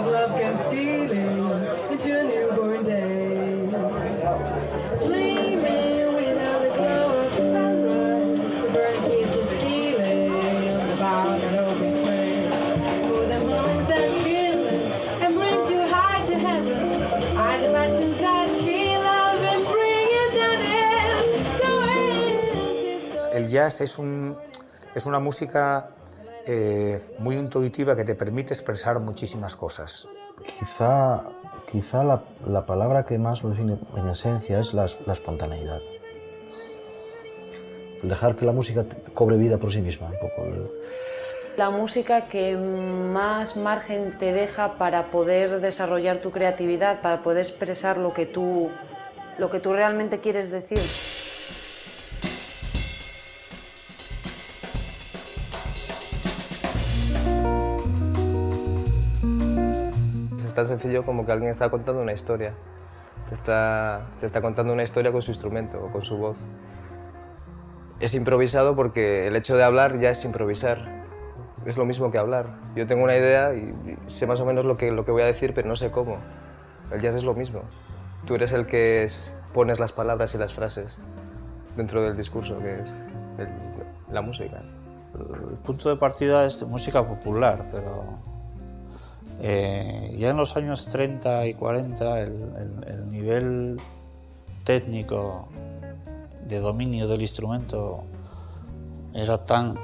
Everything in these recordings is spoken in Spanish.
of love comes stealing into a newborn day. Flaming without the glow of the sunrise, the burning piece of ceiling on the bow of an open flame. For the moments that kill and bring you high to heaven are the passions that feel love and bring it down. So El jazz es una música muy intuitiva que te permite expresar muchísimas cosas. Quizá la palabra que más lo define en esencia es la espontaneidad. Dejar que la música cobre vida por sí misma, un poco. La música que más margen te deja para poder desarrollar tu creatividad, para poder expresar lo que tú realmente quieres decir. Es tan sencillo como que alguien está contando una historia. Te está contando una historia con su instrumento o con su voz. Es improvisado porque el hecho de hablar ya es improvisar. Es lo mismo que hablar. Yo tengo una idea y sé más o menos lo que voy a decir, pero no sé cómo. El jazz es lo mismo. Tú eres el que pones las palabras y las frases dentro del discurso, que es la música. El punto de partida es música popular, pero ya en los años 30 y 40 el nivel técnico de dominio del instrumento era tan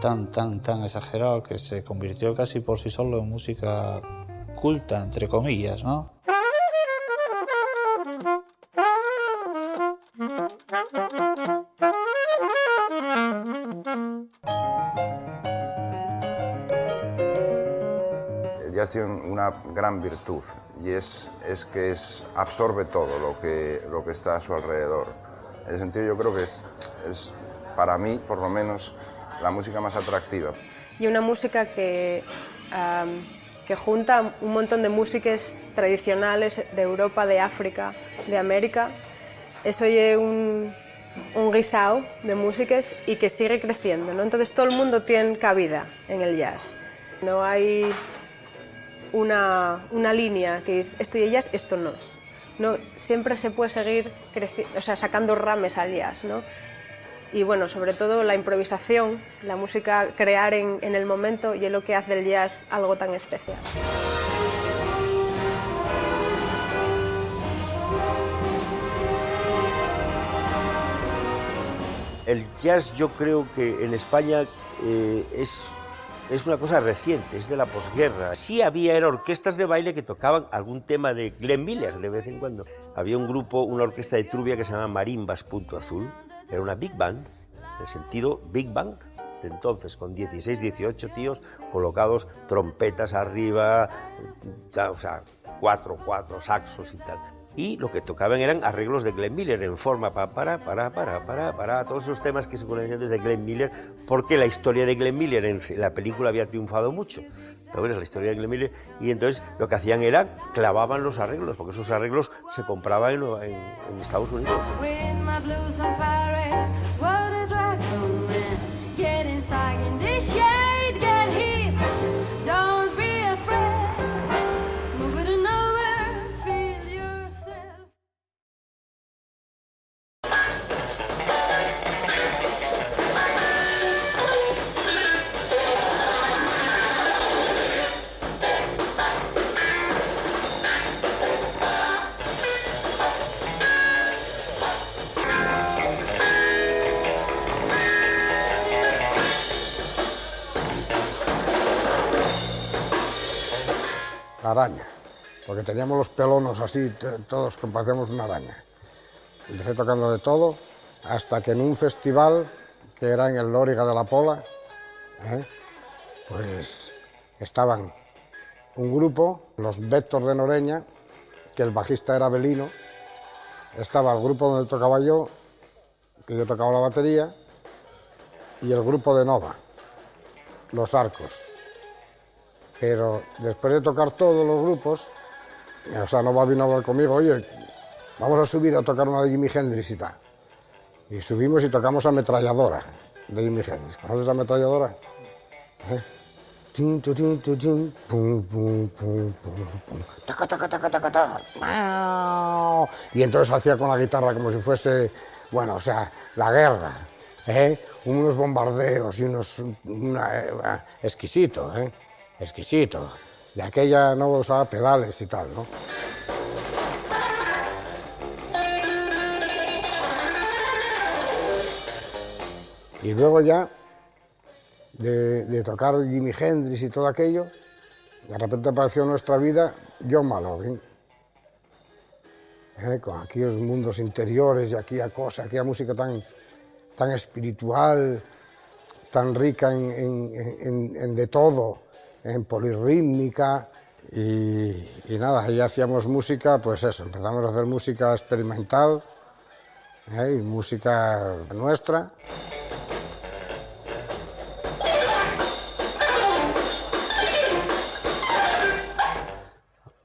exagerado que se convirtió casi por sí solo en música culta, entre comillas, ¿no? El jazz tiene una gran virtud y es que absorbe todo lo que está a su alrededor. En ese sentido yo creo que es para mí, por lo menos, la música más atractiva. Y una música que junta un montón de músicas tradicionales de Europa, de África, de América. Eso es un guisao de músicas y que sigue creciendo, ¿no? Entonces todo el mundo tiene cabida en el jazz. No hay una línea que dice esto y jazz, esto no. No, siempre se puede seguir sacando rames al jazz, ¿no? Y bueno, sobre todo la improvisación, la música, crear en el momento, y es lo que hace del jazz algo tan especial. El jazz yo creo que en España es una cosa reciente, es de la posguerra. Sí era orquestas de baile que tocaban algún tema de Glenn Miller de vez en cuando. Había un grupo, una orquesta de Trubia que se llama Marimbas Punto Azul. Era una big band, en el sentido big band de entonces, con 16, 18 tíos colocados, trompetas arriba, o sea, cuatro saxos y tal. Y lo que tocaban eran arreglos de Glenn Miller en forma para, todos esos temas que se conocían desde Glenn Miller, porque la historia de Glenn Miller en la película había triunfado mucho. Entonces, la historia de Glenn Miller, y entonces lo que hacían era clavaban los arreglos, porque esos arreglos se compraban en Estados Unidos. La araña, porque teníamos los pelonos así, todos que parecíamos una araña. Empecé tocando de todo, hasta que en un festival, que era en el Lóriga de la Pola, pues estaban un grupo, los Véctor de Noreña, que el bajista era Belino, estaba el grupo donde tocaba yo, que yo tocaba la batería, y el grupo de Nova, los Arcos. Pero después de tocar todos los grupos, o sea, Nova vino a hablar conmigo, oye, vamos a subir a tocar una de Jimi Hendrix y tal. Y subimos y tocamos Ametralladora de Jimi Hendrix. ¿Conoces Ametralladora? Tin, tu, tin, pum, pum, pum, pum, pum, taca, taca, taca, taca, taca, ¡miau! Y entonces hacía con la guitarra como si fuese, bueno, o sea, la guerra, unos bombardeos y exquisito, exquisito. De aquella no usaba pedales y tal, ¿no? Y luego ya, de tocar Jimi Hendrix y todo aquello, de repente apareció en nuestra vida John Malone, con aquellos mundos interiores y aquella cosa, aquella música tan espiritual, tan rica en de todo, en polirrítmica, y nada, ahí hacíamos música, pues eso, empezamos a hacer música experimental, y música nuestra.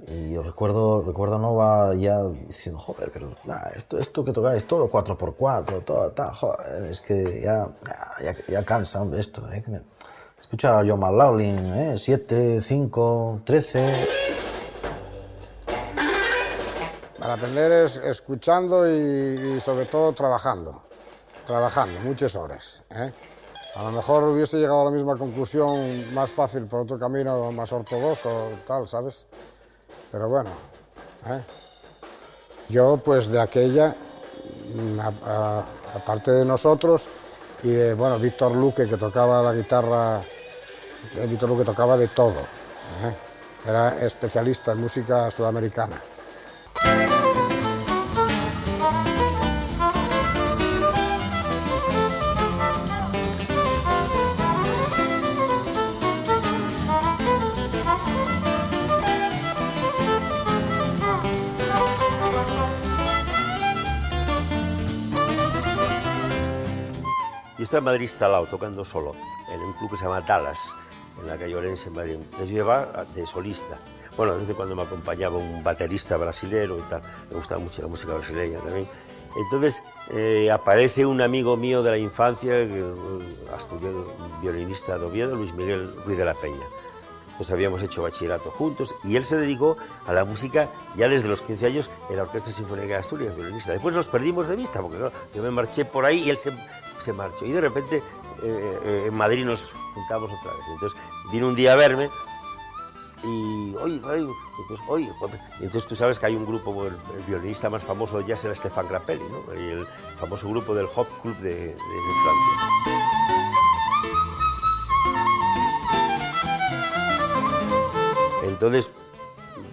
Y yo recuerdo a Nova ya diciendo, joder, pero esto que tocáis todo 4x4, todo tal, joder, es que ya cansa, hombre, esto, escuchar a John Malone, 7, 5, 13... Para aprender es escuchando y sobre todo trabajando muchas horas, A lo mejor hubiese llegado a la misma conclusión más fácil por otro camino más ortodoxo, tal, ¿sabes? Pero bueno, yo pues de aquella, aparte de nosotros y de, bueno, Víctor Luque, que tocaba la guitarra, Víctor Luque tocaba de todo, era especialista en música sudamericana. Y está en Madrid instalado, tocando solo, en un club que se llama Dallas, en la calle Orense, en Madrid. Yo llevaba de solista. Bueno, a veces cuando me acompañaba un baterista brasilero y tal, me gustaba mucho la música brasileña también. Entonces aparece un amigo mío de la infancia, asturiano, violinista de Oviedo, Luis Miguel Ruiz de la Peña. Pues habíamos hecho bachillerato juntos y él se dedicó a la música ya desde los 15 años en la Orquesta Sinfónica de Asturias, violinista. Después nos perdimos de vista porque ¿no? Yo me marché por ahí y él se marchó. Y de repente en Madrid nos juntamos otra vez. Entonces vino un día a verme y entonces tú sabes que hay un grupo, el violinista más famoso de jazz era Stéphane Grappelli, ¿no? Y el famoso grupo del Hot Club de Francia. Entonces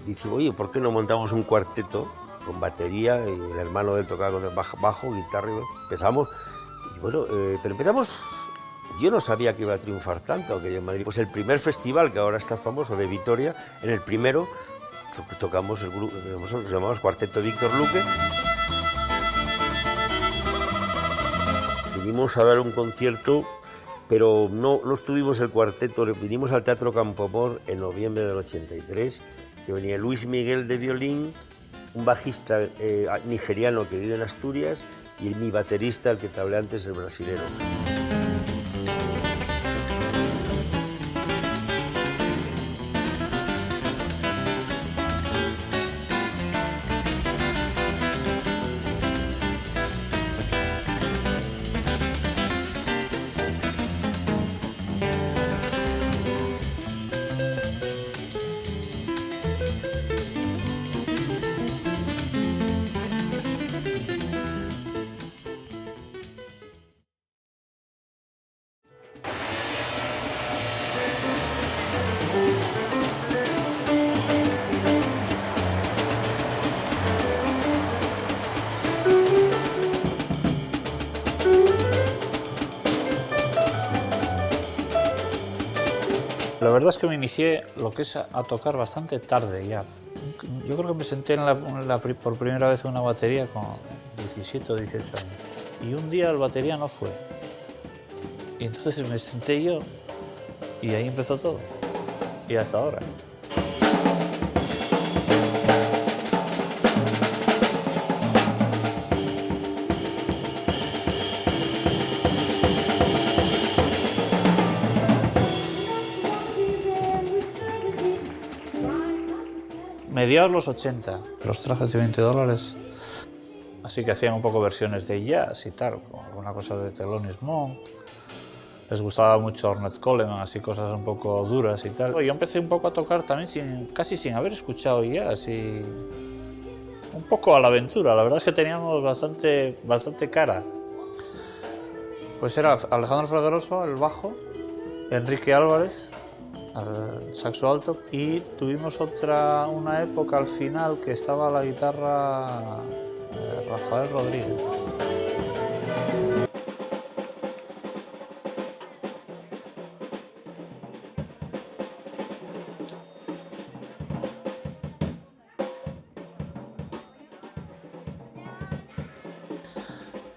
dice, oye, ¿por qué no montamos un cuarteto con batería? Y el hermano de él tocaba con el bajo, guitarra, y empezamos. Y bueno, pero empezamos, yo no sabía que iba a triunfar tanto aquello en Madrid. Pues el primer festival, que ahora está famoso, de Vitoria, en el primero tocamos el grupo, nosotros llamamos Cuarteto Víctor Luque. Vinimos a dar un concierto, pero no estuvimos el cuarteto, vinimos al Teatro Campoamor en noviembre del 83, que venía Luis Miguel de violín, un bajista nigeriano que vive en Asturias y mi baterista, el que te hablé antes, el brasilero. La verdad es que me inicié lo que es a tocar bastante tarde ya. Yo creo que me senté por primera vez en una batería con 17 o 18 años. Y un día el batería no fue. Y entonces me senté yo y ahí empezó todo. Y hasta ahora. mediados los 80. Los trajes de $20. Así que hacían un poco versiones de jazz y tal, con alguna cosa de Thelonious Monk. Les gustaba mucho Ornette Coleman, así cosas un poco duras y tal. Yo empecé un poco a tocar también casi sin haber escuchado jazz y un poco a la aventura. La verdad es que teníamos bastante cara. Pues era Alejandro Fraderoso, el bajo, Enrique Álvarez, al saxo alto, y tuvimos una época al final que estaba a la guitarra Rafael Rodríguez.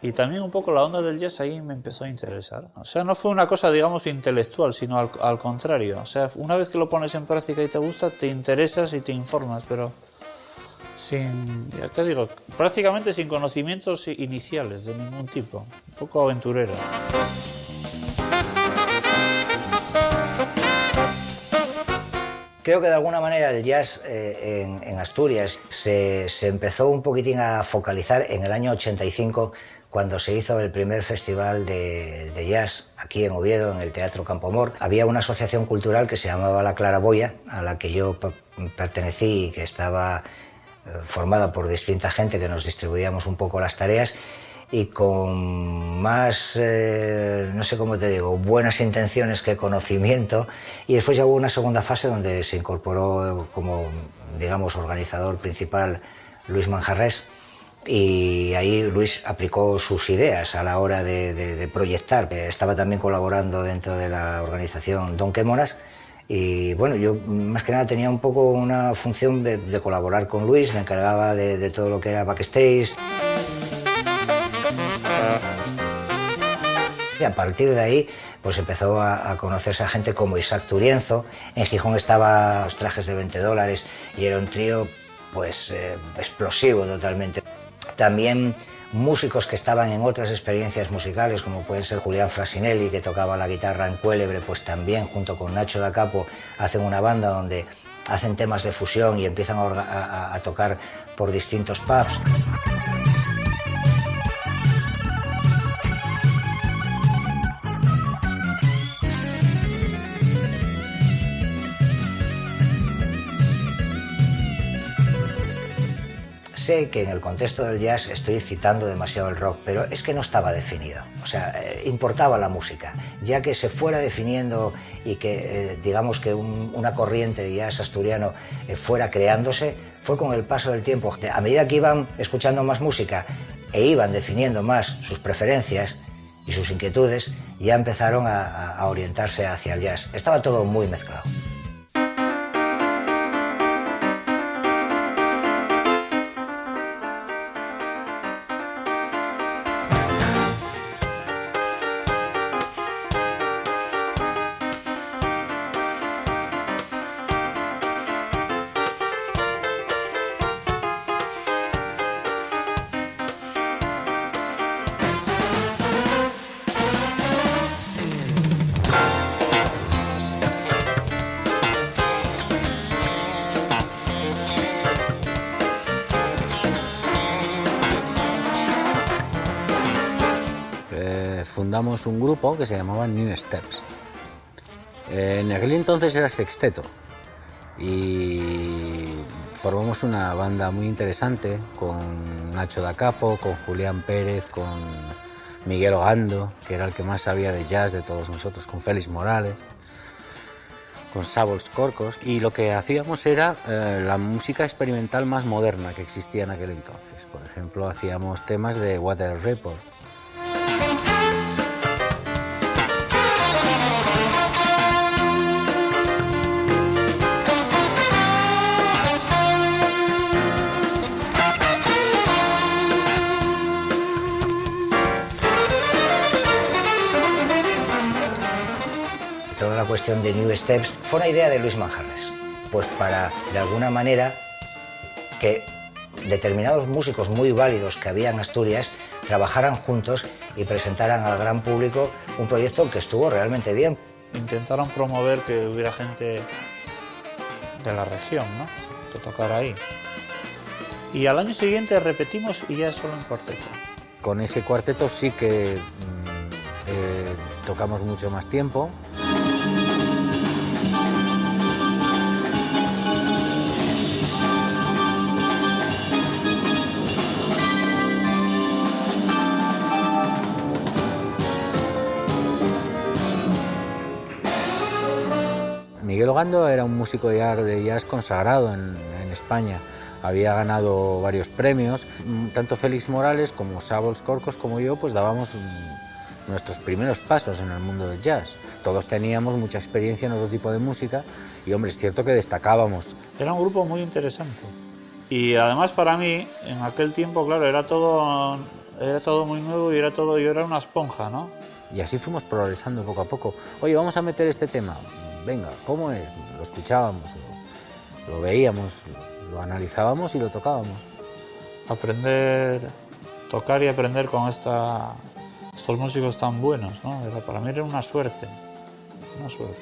Y también un poco la onda del jazz ahí me empezó a interesar. O sea, no fue una cosa, digamos, intelectual, sino al contrario. O sea, una vez que lo pones en práctica y te gusta, te interesas y te informas, pero ya te digo, prácticamente sin conocimientos iniciales de ningún tipo. Un poco aventurero. Creo que de alguna manera el jazz en Asturias se empezó un poquitín a focalizar en el año 85, cuando se hizo el primer festival de jazz aquí en Oviedo, en el Teatro Campoamor. Había una asociación cultural que se llamaba La Claraboya, a la que yo pertenecí y que estaba formada por distinta gente que nos distribuíamos un poco las tareas, y con más, no sé cómo te digo, buenas intenciones que conocimiento. Y después ya hubo una segunda fase donde se incorporó como, digamos, organizador principal Luis Manjarrés, y ahí Luis aplicó sus ideas a la hora de proyectar. Estaba también colaborando dentro de la organización Don Quémonas, y bueno, yo más que nada tenía un poco una función de colaborar con Luis. Me encargaba de todo lo que era backstage. Y a partir de ahí pues empezó a conocerse a gente como Isaac Turienzo. En Gijón estaba Los Trajes de $20 y era un trío pues explosivo totalmente. También músicos que estaban en otras experiencias musicales, como puede ser Julián Frasinelli, que tocaba la guitarra en Cuélebre, pues también junto con Nacho da Capo hacen una banda donde hacen temas de fusión y empiezan a tocar por distintos pubs. Sé que en el contexto del jazz estoy citando demasiado el rock, pero es que no estaba definido. O sea, importaba la música. Ya que se fuera definiendo y que, digamos que una corriente de jazz asturiano fuera creándose, fue con el paso del tiempo. A medida que iban escuchando más música e iban definiendo más sus preferencias y sus inquietudes, ya empezaron a orientarse hacia el jazz. Estaba todo muy mezclado. Fundamos un grupo que se llamaba New Steps. En aquel entonces era sexteto y formamos una banda muy interesante con Nacho da Capo, con Julián Pérez, con Miguel Ogando, que era el que más sabía de jazz de todos nosotros, con Félix Morales, con Sabols Corcos, y lo que hacíamos era la música experimental más moderna que existía en aquel entonces. Por ejemplo, hacíamos temas de Water Report. La cuestión de New Steps fue una idea de Luis Manjarrés, pues para, de alguna manera, que determinados músicos muy válidos que había en Asturias trabajaran juntos y presentaran al gran público un proyecto que estuvo realmente bien. Intentaron promover que hubiera gente de la región, ¿no? de tocar ahí. Y al año siguiente repetimos y ya solo en cuarteto. Con ese cuarteto sí que tocamos mucho más tiempo. Miguel Ogando era un músico de jazz consagrado en España. Había ganado varios premios. Tanto Félix Morales como Sabols Corcos como yo pues dábamos nuestros primeros pasos en el mundo del jazz. Todos teníamos mucha experiencia en otro tipo de música y, hombre, es cierto que destacábamos. Era un grupo muy interesante. Y además para mí, en aquel tiempo, claro, era todo muy nuevo y yo era una esponja, ¿no? Y así fuimos progresando poco a poco. Oye, vamos a meter este tema. Venga, ¿cómo es? Lo escuchábamos, lo veíamos, lo analizábamos y lo tocábamos. Tocar y aprender con estos músicos tan buenos, ¿no? Para mí era una suerte, una suerte.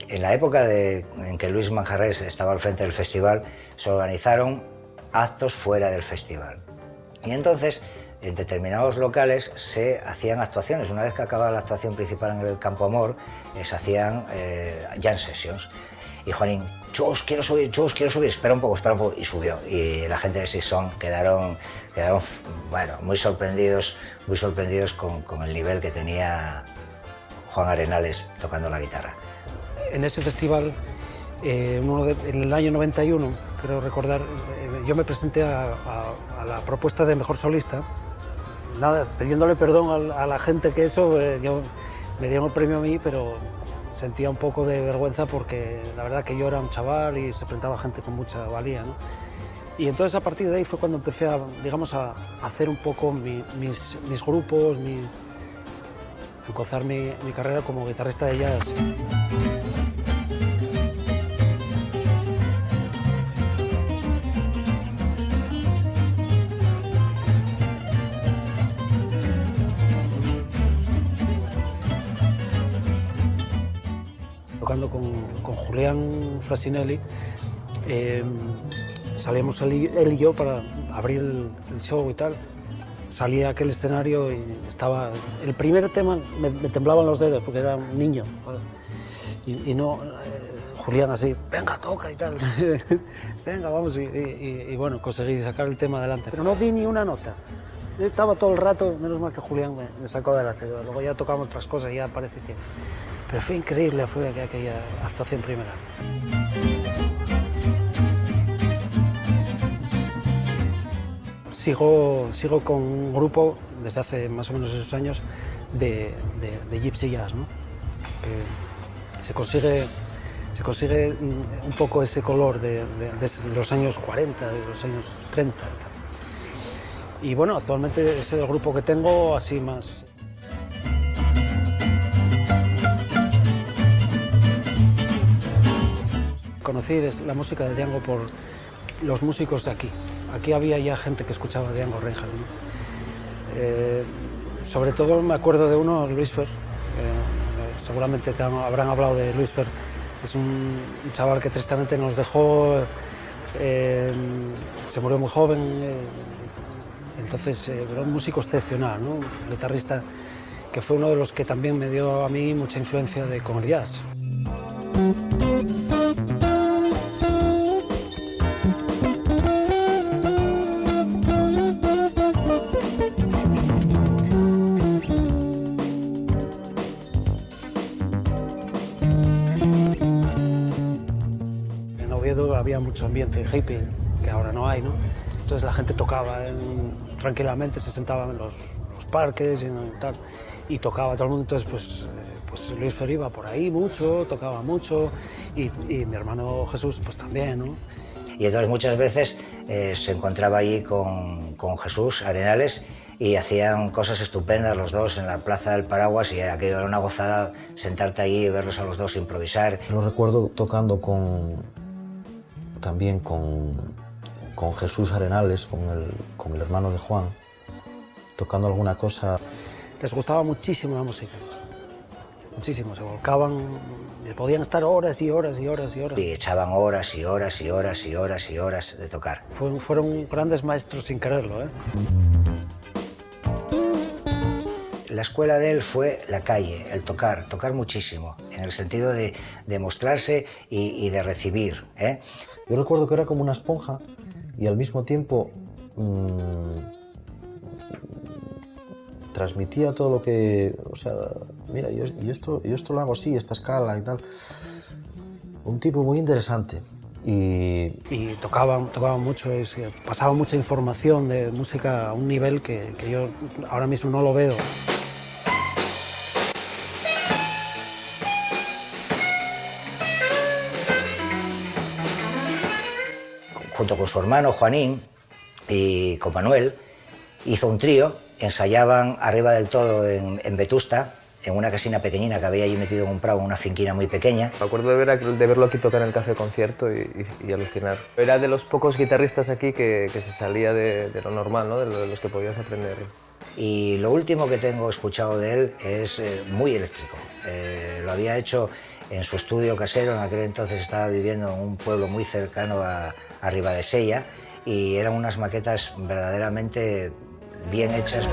En la época en que Luis Manjarrés estaba al frente del festival, se organizaron actos fuera del festival. Y entonces, en determinados locales se hacían actuaciones. Una vez que acababa la actuación principal en el Campo Amor, se hacían jam sessions. Y Juanín, Chus, quiero subir, espera un poco, y subió. Y la gente de Sison quedaron bueno, muy sorprendidos con el nivel que tenía Juan Arenales tocando la guitarra. En ese festival, en el año 91, creo recordar, yo me presenté a la propuesta de mejor solista, nada, pidiéndole perdón a la gente que me dieron el premio a mí, pero sentía un poco de vergüenza porque la verdad que yo era un chaval y se presentaba gente con mucha valía, ¿no? Y entonces a partir de ahí fue cuando empecé a hacer un poco mis grupos, empezar mi carrera como guitarrista de jazz. Tocando con Julián Frasinelli, salíamos él y yo para abrir el show y tal. Salí a aquel escenario y estaba... El primer tema me temblaban los dedos porque era un niño. Y no... Julián así, venga, toca y tal. Venga, vamos. Y bueno, conseguí sacar el tema adelante. Pero no di ni una nota. Estaba todo el rato, menos mal que Julián me sacó adelante. Luego ya tocamos otras cosas y ya parece que... Pero fue increíble, fue aquella actuación primera. Sigo con un grupo desde hace más o menos esos años de Gypsy Jazz, ¿no? Que se consigue un poco ese color de los años 40, de los años 30 y tal. Y bueno, actualmente es el grupo que tengo así más... Conocí la música de Django por los músicos de aquí. Aquí había ya gente que escuchaba Django Reinhardt, ¿no? Sobre todo me acuerdo de uno, Luis Fer. Seguramente habrán hablado de Luis Fer. Es un chaval que tristemente nos dejó, se murió muy joven. Entonces era un músico excepcional, ¿no? Un guitarrista que fue uno de los que también me dio a mí mucha influencia con el jazz. aquello había mucho ambiente hippie, que ahora no hay, ¿no? Entonces la gente tocaba tranquilamente, se sentaban en los parques y tal, y tocaba todo el mundo. Entonces pues Luis Fer iba por ahí mucho, tocaba mucho, y mi hermano Jesús pues también, ¿no? Y entonces muchas veces se encontraba allí con Jesús Arenales y hacían cosas estupendas los dos en la Plaza del Paraguas, y aquello era una gozada sentarte allí y verlos a los dos improvisar. Yo recuerdo tocando también con Jesús Arenales, con el hermano de Juan, tocando alguna cosa. Les gustaba muchísimo la música, muchísimo, se volcaban, podían estar horas y horas y horas y horas. Y echaban horas y horas y horas y horas y horas de tocar. Fueron grandes maestros sin quererlo, ¿eh? La escuela de él fue la calle, el tocar muchísimo, en el sentido de mostrarse y de recibir, ¿eh? Yo recuerdo que era como una esponja y al mismo tiempo transmitía todo lo que, o sea, mira, yo esto lo hago así, esta escala y tal. Un tipo muy interesante. Y tocaban mucho, pasaba mucha información de música a un nivel que yo ahora mismo no lo veo. Junto con su hermano Juanín y con Manuel, hizo un trío, ensayaban arriba del todo en Vetusta, en una casina pequeñina que había allí metido en un prado, una finquina muy pequeña. Me acuerdo de verlo aquí tocar en el Café Concierto y alucinar. Era de los pocos guitarristas aquí que se salía de lo normal, ¿no? De los que podías aprender. Y lo último que tengo escuchado de él es muy eléctrico. Lo había hecho en su estudio casero, en aquel entonces estaba viviendo en un pueblo muy cercano a Ribadesella, y eran unas maquetas verdaderamente bien hechas.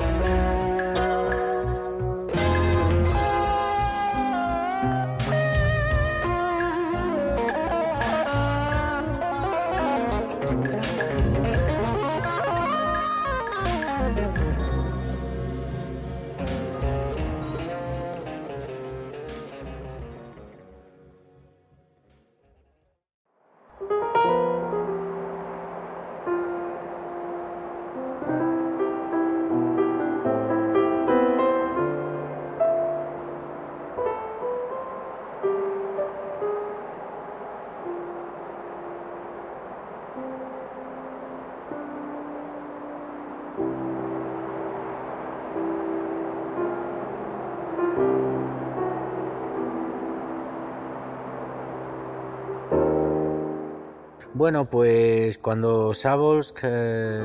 Bueno, pues cuando Sabolsk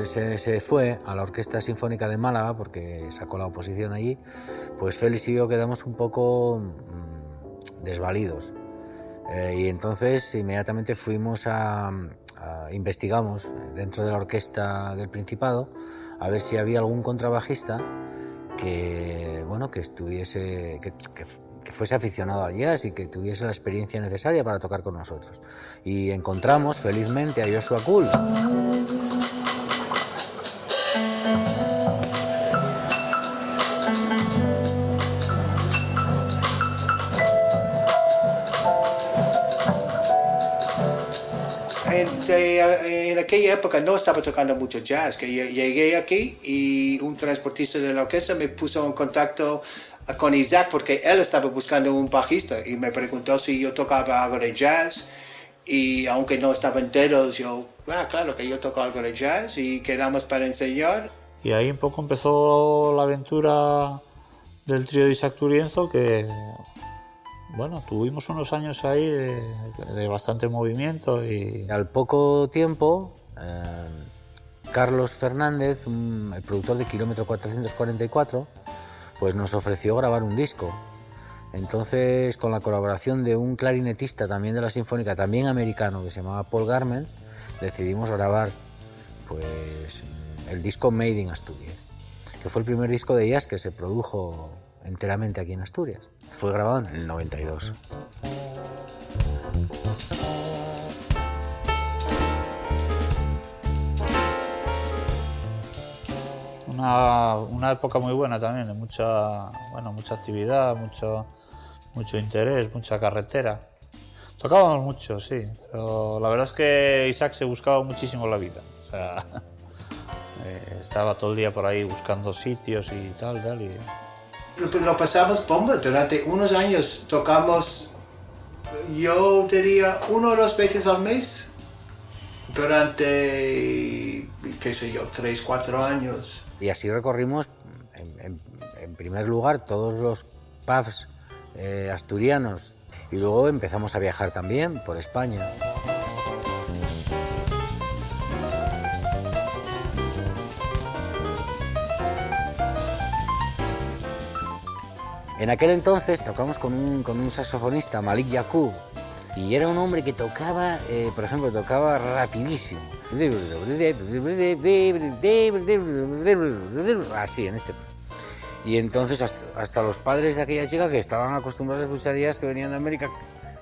se fue a la Orquesta Sinfónica de Málaga, porque sacó la oposición allí, pues Félix y yo quedamos un poco desvalidos. Y entonces inmediatamente fuimos investigamos dentro de la orquesta del Principado a ver si había algún contrabajista que estuviese, que fuese aficionado al jazz y que tuviese la experiencia necesaria para tocar con nosotros. Y encontramos felizmente a Joshua Kuhl. En aquella época no estaba tocando mucho jazz, que llegué aquí y un transportista de la orquesta me puso en contacto con Isaac porque él estaba buscando un bajista y me preguntó si yo tocaba algo de jazz, y aunque no estaba entero, yo, claro que yo toco algo de jazz, y quedamos para enseñar. Y ahí un poco empezó la aventura del trío de Isaac Turienzo, que bueno, tuvimos unos años ahí de bastante movimiento. Y al poco tiempo Carlos Fernández, el productor de Kilómetro 444, pues nos ofreció grabar un disco. Entonces, con la colaboración de un clarinetista también de la Sinfónica, también americano, que se llamaba Paul Garment, decidimos grabar pues el disco Made in Asturias, que fue el primer disco de jazz que se produjo enteramente aquí en Asturias. Fue grabado en el 92. Una época muy buena también, de mucha actividad, mucho interés, mucha carretera. Tocábamos mucho, sí, pero la verdad es que Isaac se buscaba muchísimo la vida. O sea, estaba todo el día por ahí buscando sitios y tal. Y... Lo pasamos bomba. Durante unos años tocamos, yo diría, 1 o 2 veces al mes. Durante, qué sé yo, 3, 4 años. Y así recorrimos, en primer lugar, todos los pubs asturianos. Y luego empezamos a viajar también por España. En aquel entonces tocamos con un saxofonista, Malik Yaqub, y era un hombre que tocaba, por ejemplo, tocaba rapidísimo. Así, en este... Y entonces hasta los padres de aquella chica que estaban acostumbrados a escuchar jazz que venían de América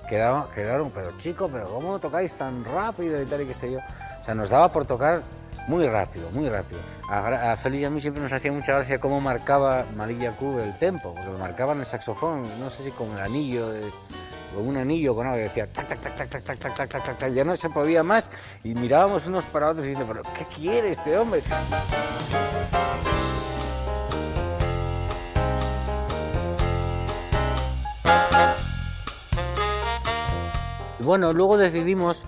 quedaron, pero chico, pero ¿cómo tocáis tan rápido y tal y qué sé yo? O sea, nos daba por tocar muy rápido, muy rápido. A Félix y a mí siempre nos hacía mucha gracia cómo marcaba Malik Yaqub el tempo, porque lo marcaba en el saxofón, no sé si con el anillo, con un anillo, con algo que decía tac, tac, tac, tac, tac, tac, tac, tac, tac, tac, ya no se podía más y mirábamos unos para otros diciendo, pero ¿qué quiere este hombre? Bueno, luego decidimos,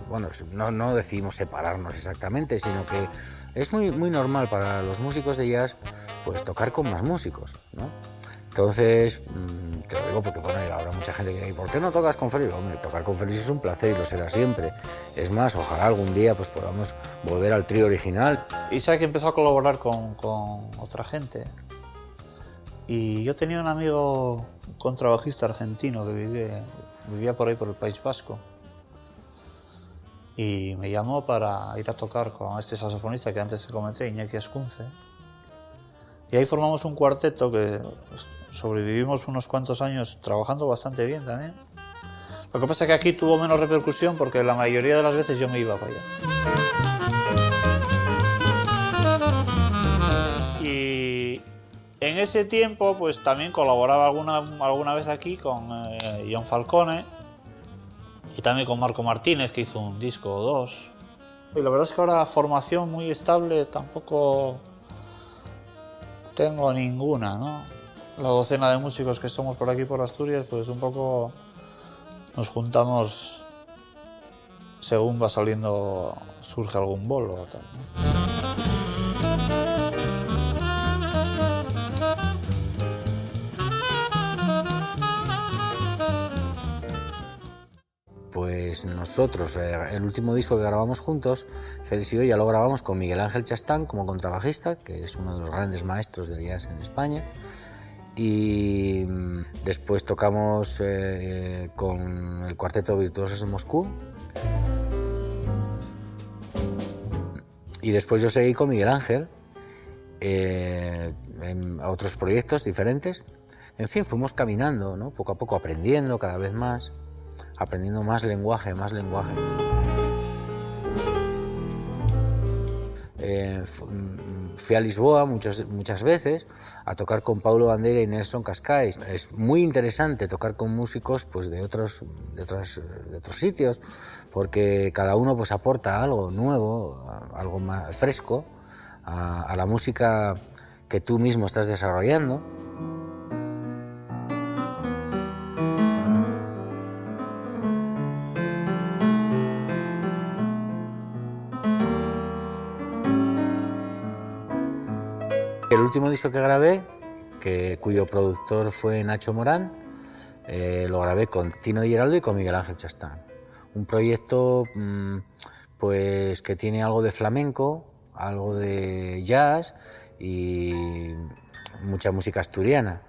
bueno, no decidimos separarnos exactamente, sino que es muy normal para los músicos de jazz pues tocar con más músicos, ¿no? Entonces, te lo digo porque bueno, habrá mucha gente que dice, ¿por qué no tocas con Félix? Hombre, tocar con Félix es un placer y lo será siempre. Es más, ojalá algún día pues podamos volver al trío original. Isaac empezó a colaborar con otra gente. Y yo tenía un amigo contrabajista argentino que vivía por ahí, por el País Vasco. Y me llamó para ir a tocar con este saxofonista que antes te comenté, Iñaki Ascunce. Y ahí formamos un cuarteto que sobrevivimos unos cuantos años trabajando bastante bien también. Lo que pasa es que aquí tuvo menos repercusión porque la mayoría de las veces yo me iba para allá. Y en ese tiempo pues también colaboraba alguna vez aquí con John Falcone y también con Marco Martínez, que hizo un disco o 2. Y la verdad es que ahora formación muy estable tampoco tengo ninguna, ¿no? La docena de músicos que somos por aquí, por Asturias, pues un poco nos juntamos según va saliendo, surge algún bolo o tal, ¿no? Pues nosotros, el último disco que grabamos juntos, Félix y yo, ya lo grabamos con Miguel Ángel Chastán como contrabajista, que es uno de los grandes maestros del jazz en España. Y después tocamos con el Cuarteto Virtuosos de Moscú. Y después yo seguí con Miguel Ángel en otros proyectos diferentes. En fin, fuimos caminando, ¿no? Poco a poco aprendiendo cada vez más. Aprendiendo más lenguaje. Fui a Lisboa muchas veces a tocar con Paulo Bandeira y Nelson Cascais. Es muy interesante tocar con músicos pues, de otros sitios, porque cada uno pues, aporta algo nuevo, algo más fresco a la música que tú mismo estás desarrollando. El último disco que grabé, cuyo productor fue Nacho Morán, lo grabé con Tino Giraldo y con Miguel Ángel Chastán. Un proyecto pues, que tiene algo de flamenco, algo de jazz y mucha música asturiana.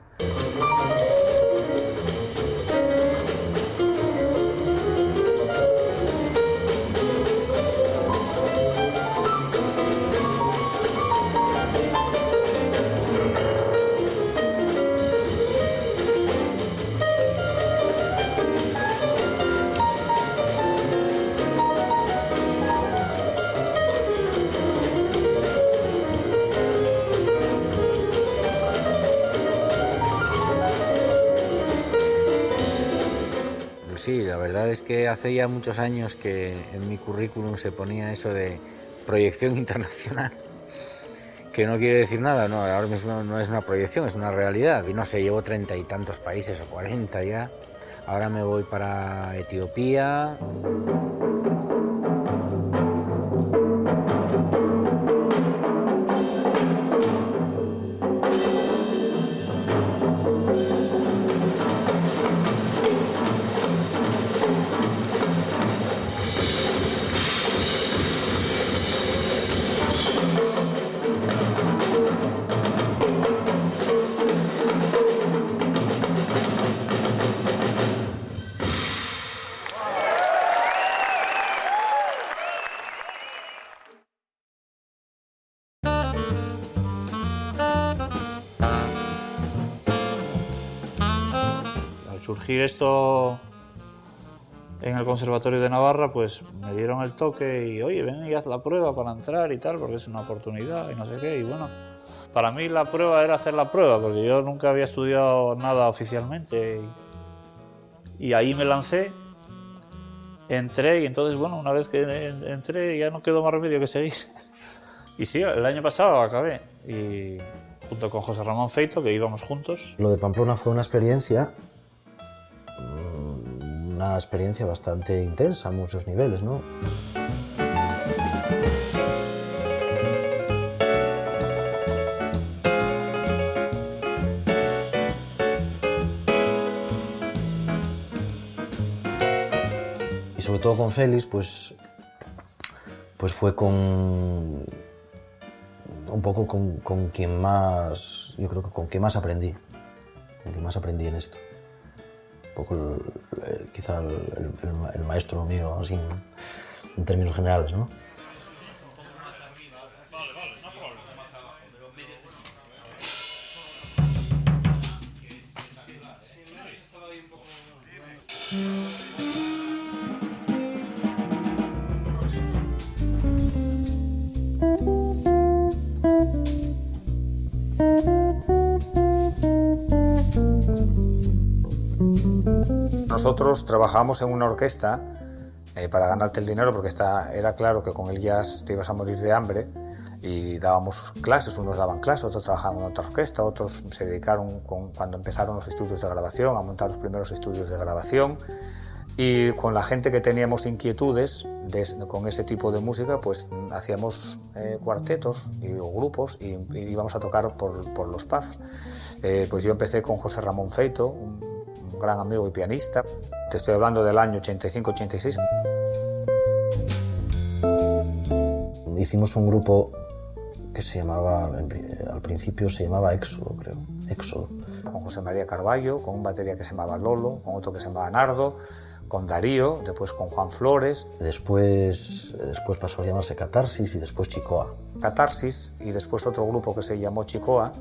sí, la verdad es que hace ya muchos años que en mi currículum se ponía eso de proyección internacional, que no quiere decir nada, no, ahora mismo no es una proyección, es una realidad. Y no sé, llevo 30 y tantos países o 40 ya. Ahora me voy para Etiopía. Al surgir esto en el Conservatorio de Navarra, pues me dieron el toque y, oye, ven y haz la prueba para entrar y tal, porque es una oportunidad y no sé qué. Y bueno, para mí la prueba era hacer la prueba, porque yo nunca había estudiado nada oficialmente. Y ahí me lancé, entré y entonces, bueno, una vez que entré ya no quedó más remedio que seguir. Y sí, el año pasado acabé, y junto con José Ramón Feito, que íbamos juntos. Lo de Pamplona fue una experiencia bastante intensa a muchos niveles, ¿no? Y sobre todo con Félix, pues fue un poco con quien más, yo creo que con quien más aprendí en esto. Un poco quizá el maestro mío, así en términos generales, ¿no? Nosotros trabajamos en una orquesta para ganarte el dinero, porque era claro que con el jazz te ibas a morir de hambre, y dábamos clases, unos daban clases, otros trabajaban en otra orquesta, otros se dedicaron, cuando empezaron los estudios de grabación, a montar los primeros estudios de grabación, y con la gente que teníamos inquietudes con ese tipo de música, pues hacíamos cuartetos o grupos y íbamos a tocar por los pubs. Pues yo empecé con José Ramón Feito, un gran amigo y pianista. Te estoy hablando del año 85-86. Hicimos un grupo que se llamaba, al principio se llamaba Éxodo, creo. Éxodo. Con José María Carballo, con un batería que se llamaba Lolo, con otro que se llamaba Nardo, con Darío, después con Juan Flores. Después pasó a llamarse Catarsis y después Chicoa. Catarsis y después otro grupo que se llamó Chicoa,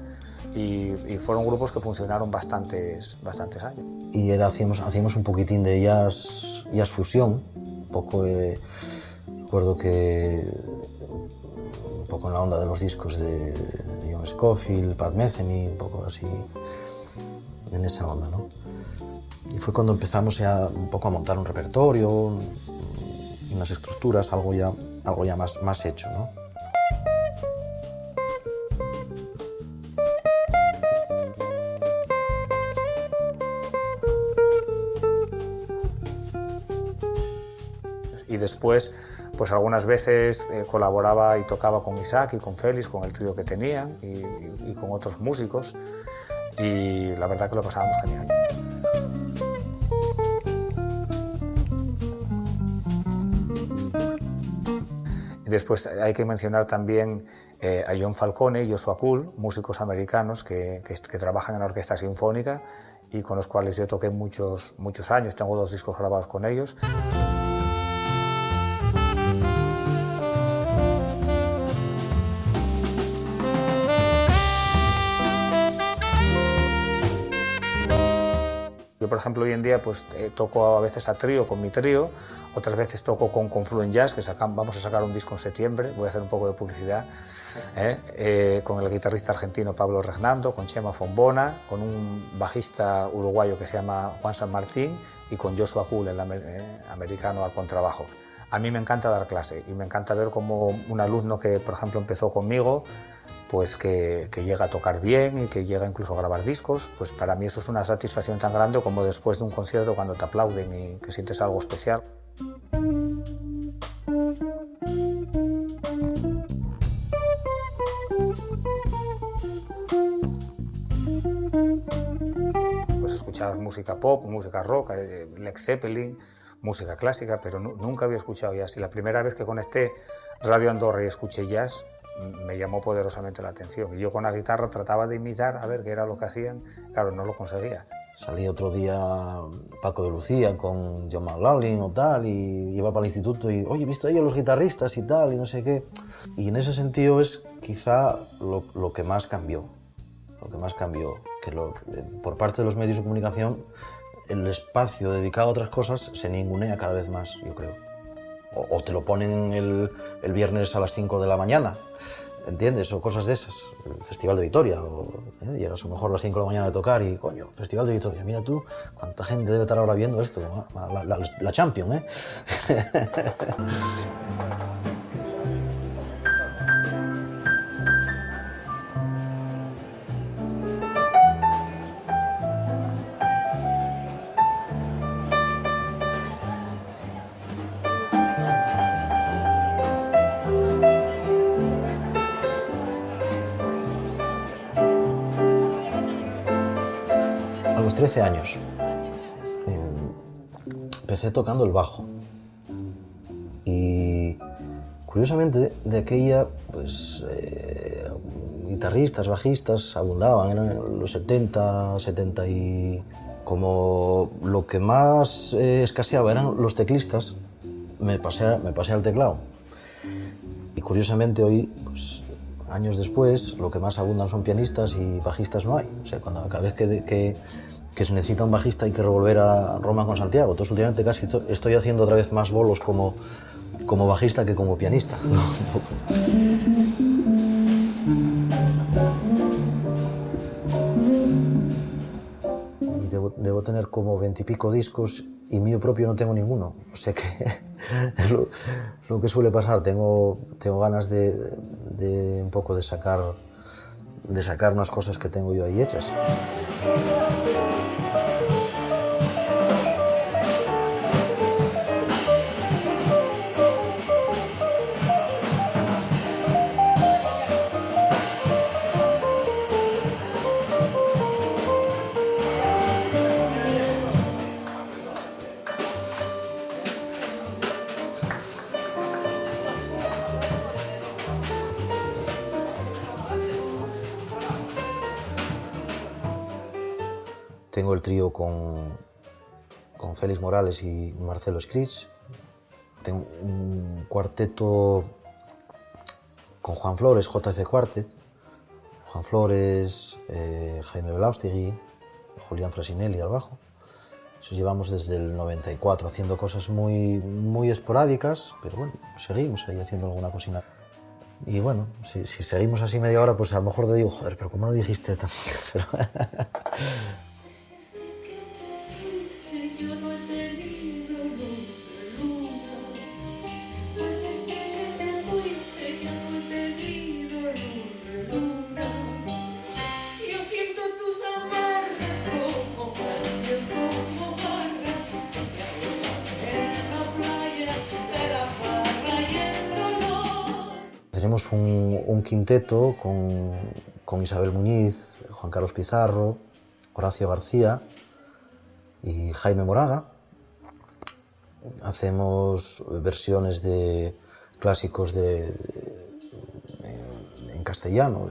y fueron grupos que funcionaron bastantes años. Y hacíamos un poquitín de jazz fusión, un poco, recuerdo que un poco en la onda de los discos de John Scofield, Pat Metheny, un poco así, en esa onda, ¿no? Y fue cuando empezamos ya un poco a montar un repertorio, unas estructuras, algo ya más hecho, ¿no? Y después, pues algunas veces colaboraba y tocaba con Isaac y con Félix, con el trío que tenían, y con otros músicos, y la verdad que lo pasábamos genial. Y después hay que mencionar también a John Falcone y Joshua Cool, músicos americanos que trabajan en la orquesta sinfónica y con los cuales yo toqué muchos años. Tengo 2 discos grabados con ellos. Yo Yo, por ejemplo, hoy en día pues, toco a veces a trío con mi trío, otras veces toco con Confluent Jazz, que vamos a sacar un disco en septiembre, voy a hacer un poco de publicidad, con el guitarrista argentino Pablo Regnando, con Chema Fombona, con un bajista uruguayo que se llama Juan San Martín y con Joshua Kuhl, el americano al contrabajo. A mí me encanta dar clase y me encanta ver cómo un alumno que, por ejemplo, empezó conmigo, pues que llega a tocar bien y que llega incluso a grabar discos, pues para mí eso es una satisfacción tan grande como después de un concierto cuando te aplauden y que sientes algo especial. Pues escuchar música pop, música rock, Led Zeppelin, música clásica, pero nunca había escuchado jazz. Y la primera vez que conecté Radio Andorra y escuché jazz, me llamó poderosamente la atención. Y yo con la guitarra trataba de imitar a ver qué era lo que hacían. Claro, no lo conseguía. Salí otro día Paco de Lucía con John McLaughlin o tal, y iba para el instituto y, oye, ¿he visto ahí a los guitarristas y tal, y no sé qué? Y en ese sentido es quizá lo que más cambió. Lo que más cambió, que por parte de los medios de comunicación, el espacio dedicado a otras cosas se ningunea cada vez más, yo creo. O te lo ponen el viernes a las 5 de la mañana, ¿entiendes? O cosas de esas. El Festival de Vitoria, llegas a lo mejor a las 5 de la mañana de tocar y, coño, Festival de Vitoria, mira tú, cuánta gente debe estar ahora viendo esto, la Champions, ¿eh? A los 13 años empecé tocando el bajo y curiosamente de aquella pues guitarristas, bajistas abundaban, eran los 70, 70 y como lo que más escaseaba eran los teclistas, me pasé al teclado y curiosamente hoy pues, años después, lo que más abundan son pianistas y bajistas no hay. O sea, cada vez que se necesita un bajista hay que revolver a Roma con Santiago. Entonces, últimamente casi estoy haciendo otra vez más bolos como bajista que como pianista. Y debo tener como 20 y pico discos y mío propio no tengo ninguno. O sea que es lo que suele pasar. Tengo ganas de un poco de sacar unas cosas que tengo yo ahí hechas. Tengo el trío con Félix Morales y Marcelo Scritch. Tengo un cuarteto con Juan Flores, JF Quartet. Juan Flores, Jaime Belaustegui, Julián Frasinelli al bajo. Eso llevamos desde el 94 haciendo cosas muy esporádicas, pero bueno, seguimos ahí haciendo alguna cosina. Y bueno, si seguimos así media hora, pues a lo mejor te digo, joder, pero ¿cómo no dijiste también? Pero tenemos un quinteto con Isabel Muñiz, Juan Carlos Pizarro, Horacio García y Jaime Moraga. Hacemos versiones de clásicos en castellano.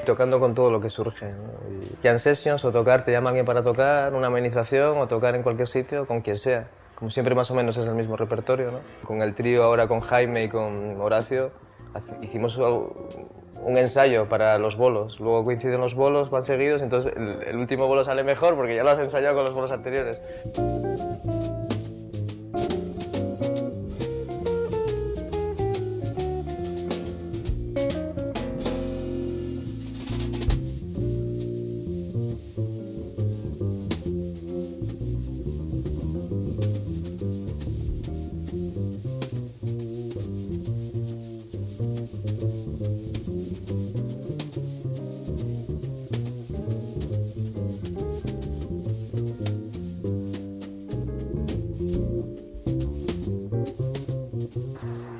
tocando con todo lo que surge, ¿no? Y jam sessions o tocar, te llama alguien para tocar, una amenización o tocar en cualquier sitio con quien sea. Como siempre más o menos es el mismo repertorio, ¿no? Con el trío ahora con Jaime y con Horacio hicimos un ensayo para los bolos. Luego coinciden los bolos, van seguidos, entonces el último bolo sale mejor porque ya lo has ensayado con los bolos anteriores.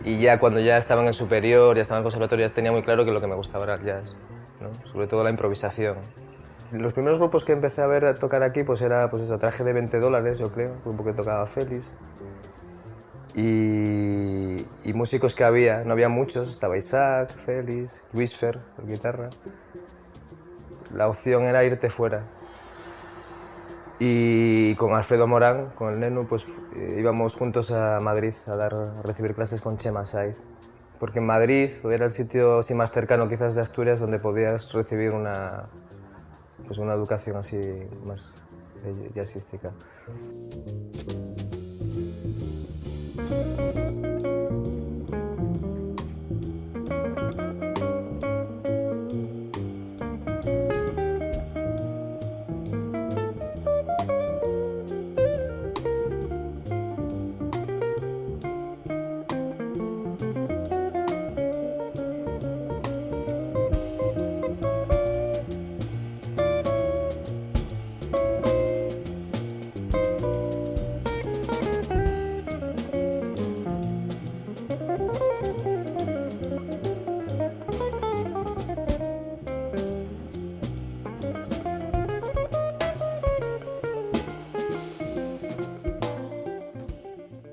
Y ya cuando ya estaba en el superior, ya estaba en el conservatorio, ya tenía muy claro que lo que me gustaba era el jazz, ¿no? Sobre todo la improvisación. Los primeros grupos que empecé a ver a tocar aquí pues era pues eso, Traje de $20, yo creo, un grupo que tocaba Félix. Y músicos que había, no había muchos, estaba Isaac, Félix, Luis Fer, por guitarra. La opción era irte fuera. Y con Alfredo Morán, con el Nenu, pues íbamos juntos a Madrid a recibir clases con Chema Saiz. Porque en Madrid era el sitio así más cercano quizás de Asturias donde podías recibir una educación así más jazzística.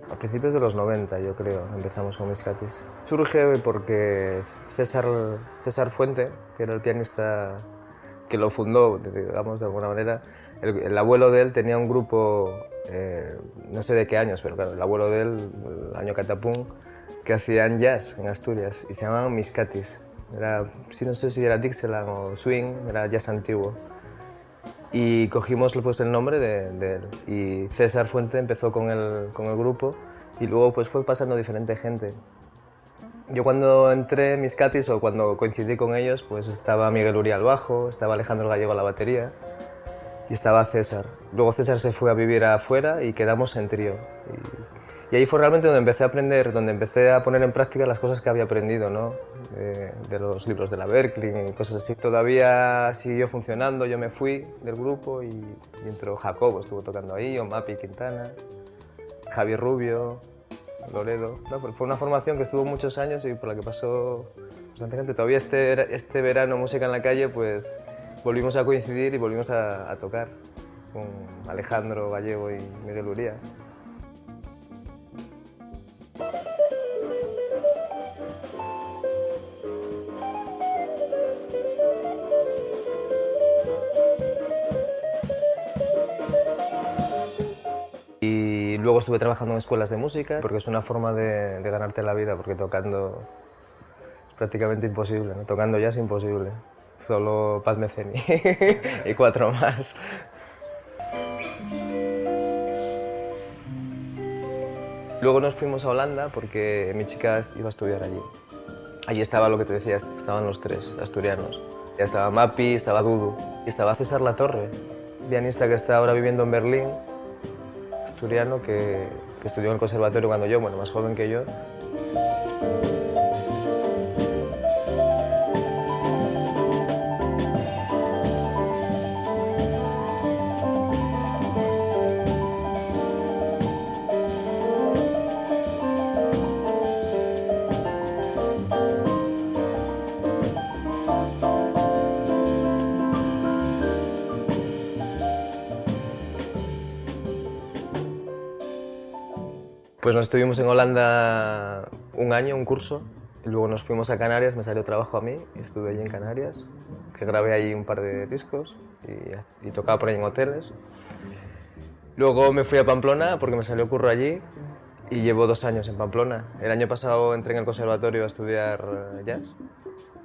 A principios de los 90, yo creo, empezamos con Miscatis. Surge porque César Fuente, que era el pianista que lo fundó, digamos, de alguna manera, el abuelo de él tenía un grupo, no sé de qué años, pero claro, el abuelo de él, el año Catapum, que hacían jazz en Asturias y se llamaban Miscatis. No sé si era Dixieland o Swing, era jazz antiguo. Y cogimos pues, el nombre de él. Y César Fuente empezó con el grupo y luego pues, fue pasando diferente gente. Yo cuando entré en Miscatis o cuando coincidí con ellos, pues estaba Miguel Uría al bajo, estaba Alejandro Gallego a la batería y estaba César. Luego César se fue a vivir afuera y quedamos en trío. Y ahí fue realmente donde empecé a aprender, donde empecé a poner en práctica las cosas que había aprendido, ¿no? De los libros de la Berklee y cosas así. Todavía siguió funcionando, yo me fui del grupo y entró Jacobo, estuvo tocando ahí, o Mapi Quintana, Javier Rubio, Loredo. No, fue una formación que estuvo muchos años y por la que pasó bastante gente. Todavía este verano, Música en la Calle, pues volvimos a coincidir y volvimos a tocar con Alejandro Gallego y Miguel Uría. Y luego estuve trabajando en escuelas de música, porque es una forma de ganarte la vida, porque tocando es prácticamente imposible, ¿no? Tocando ya es imposible. Solo Paz Meceni y 4 más. Luego nos fuimos a Holanda porque mi chica iba a estudiar allí. Allí estaba lo que te decía, estaban los 3 asturianos. Ya estaba Mapi, estaba Dudu y estaba César Latorre, pianista que está ahora viviendo en Berlín, asturiano que estudió en el conservatorio cuando yo, bueno, más joven que yo. Pues nos estuvimos en Holanda un año, un curso, Y luego nos fuimos a Canarias, me salió trabajo a mí, y estuve allí en Canarias, que grabé ahí un par de discos y tocaba por ahí en hoteles. Luego me fui a Pamplona porque me salió curro allí y llevo 2 años en Pamplona. El año pasado entré en el conservatorio a estudiar jazz,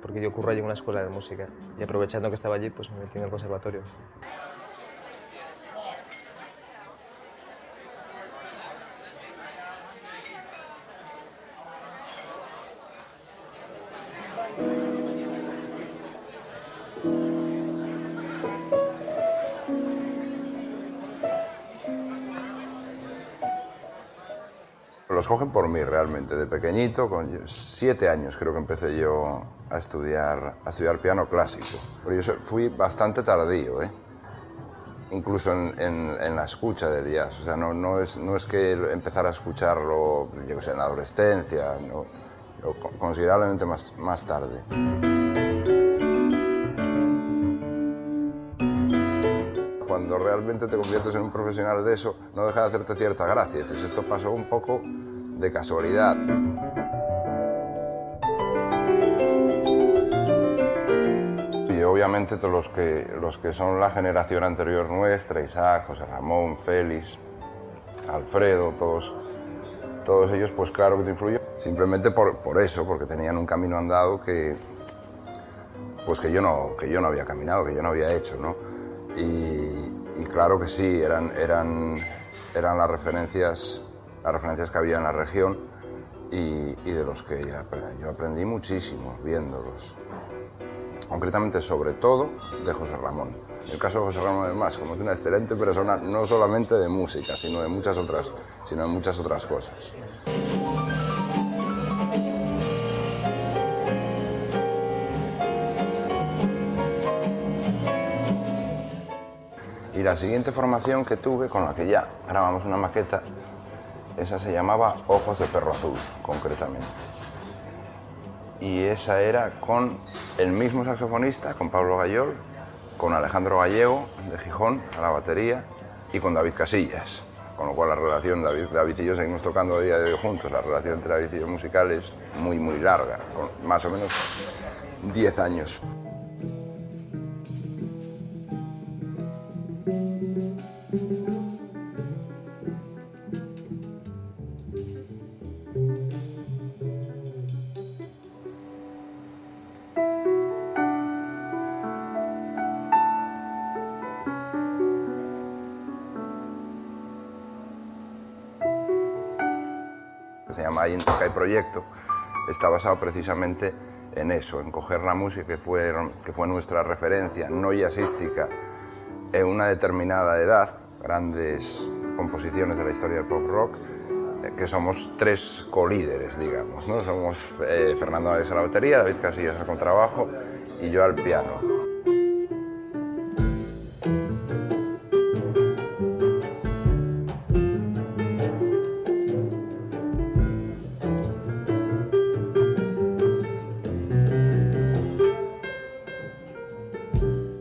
porque yo curro allí en una escuela de música y aprovechando que estaba allí, pues me metí en el conservatorio. Los cogen por mí realmente, de pequeñito, con 7 años creo que empecé yo a estudiar piano clásico. Pero yo fui bastante tardío, incluso en la escucha del jazz. O sea, no es que empezar a escucharlo, yo que sé, en la adolescencia, ¿no? Considerablemente más tarde. Cuando realmente te conviertes en un profesional de eso, no deja de hacerte cierta gracia. Dices, esto pasó un poco de casualidad. Y obviamente todos los que son la generación anterior nuestra, Isaac, José Ramón, Félix, Alfredo, todos ellos, pues claro que te influyen. Simplemente por eso, porque tenían un camino andado que yo no había caminado, que yo no había hecho, ¿no? Y claro que sí, eran las referencias que había en la región y de los que yo aprendí muchísimo viéndolos. Concretamente, sobre todo, de José Ramón. El caso de José Ramón es más, como es una excelente persona, no solamente de música, sino de muchas otras cosas. Y la siguiente formación que tuve, con la que ya grabamos una maqueta, esa se llamaba Ojos de Perro Azul, concretamente. Y esa era con el mismo saxofonista, con Pablo Gayol, con Alejandro Gallego, de Gijón, a la batería, y con David Casillas. Con lo cual la relación, David y yo seguimos tocando a día de hoy juntos, la relación entre David y yo musical es muy, muy larga, con más o menos 10 años. Se llama Ahí en Toca y Proyecto, está basado precisamente en eso, en coger la música que fue nuestra referencia no jazzística en una determinada edad, grandes composiciones de la historia del pop rock, que somos 3 colíderes, digamos, ¿no? Somos Fernando Aves a la batería, David Casillas al contrabajo y yo al piano.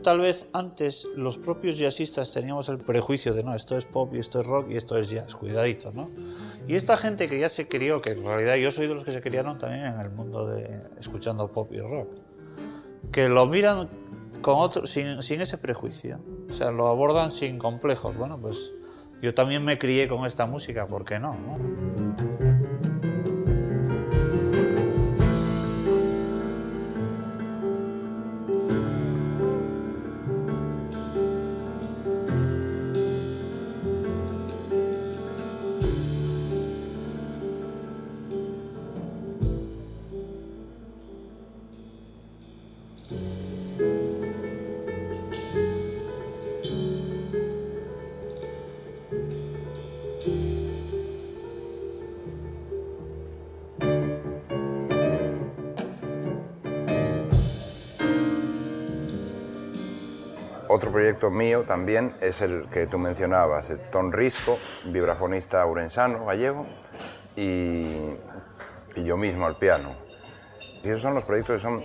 Tal vez antes los propios jazzistas teníamos el prejuicio de no, esto es pop y esto es rock y esto es jazz, cuidadito, ¿no? Y esta gente que ya se crió, que en realidad yo soy de los que se criaron también en el mundo de escuchando pop y rock, que lo miran con sin ese prejuicio, o sea, lo abordan sin complejos. Bueno, pues yo también me crié con esta música, ¿por qué no? Otro proyecto mío también es el que tú mencionabas, Ton Risco, vibrafonista urensano, gallego, y yo mismo al piano. Y esos son los proyectos que son,